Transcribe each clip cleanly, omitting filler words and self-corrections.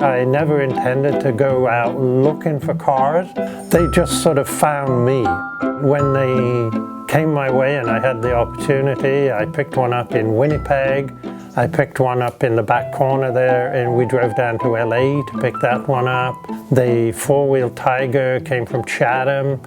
I never intended to go out looking for cars. They just sort of found me. When they came my way and I had the opportunity, I picked one up in Winnipeg. I picked one up in the back corner there, and we drove down to LA to pick that one up. The four-wheel Tiger came from Chatham,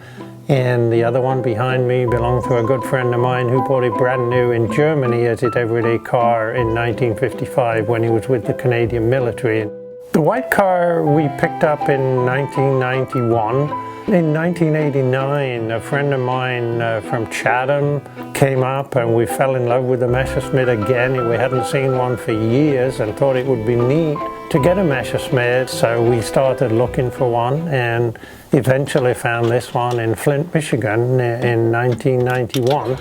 and the other one behind me belonged to a good friend of mine who bought it brand new in Germany as his everyday car in 1955 when he was with the Canadian military. The white car we picked up in 1991. In 1989, a friend of mine from Chatham came up and we fell in love with the Messerschmitt again. We hadn't seen one for years and thought it would be neat to get a Messerschmitt, so we started looking for one and eventually found this one in Flint, Michigan in 1991.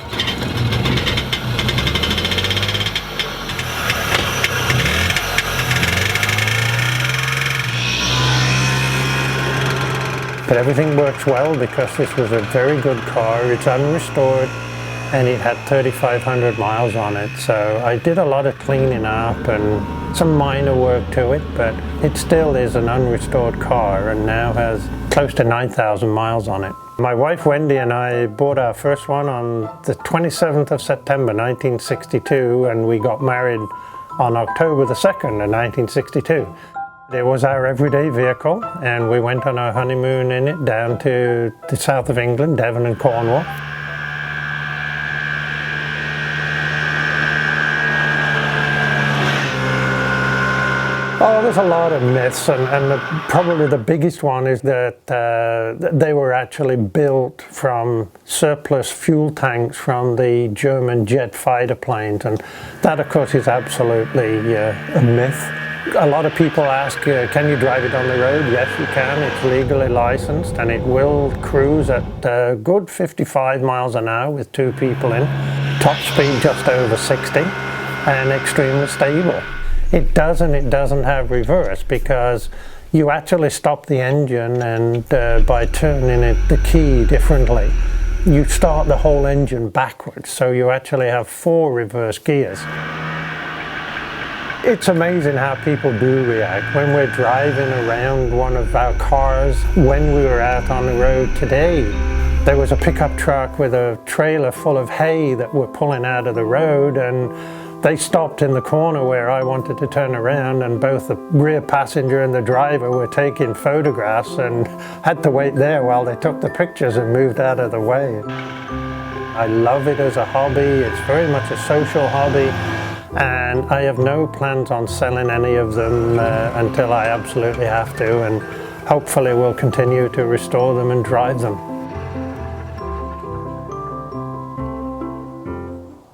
But everything works well because this was a very good car. It's unrestored and it had 3,500 miles on it. So I did a lot of cleaning up and some minor work to it, but it still is an unrestored car and now has close to 9,000 miles on it. My wife Wendy and I bought our first one on the 27th of September 1962 and we got married on October the 2nd of 1962. It was our everyday vehicle and we went on our honeymoon in it down to the south of England, Devon and Cornwall. Oh, there's a lot of myths and probably the biggest one is that they were actually built from surplus fuel tanks from the German jet fighter planes, and that of course is absolutely a myth. A lot of people ask, can you drive it on the road? Yes, you can. It's legally licensed and it will cruise at a good 55 miles an hour with two people in. Top speed just over 60 and extremely stable. It doesn't have reverse because you actually stop the engine and by turning the key differently, you start the whole engine backwards. So you actually have 4 reverse gears. It's amazing how people do react. When we're driving around one of our cars, when we were out on the road today, there was a pickup truck with a trailer full of hay that we're pulling out of the road, and they stopped in the corner where I wanted to turn around, and both the rear passenger and the driver were taking photographs and had to wait there while they took the pictures and moved out of the way. I love it as a hobby. It's very much a social hobby. And I have no plans on selling any of them until I absolutely have to, and hopefully we'll continue to restore them and drive them.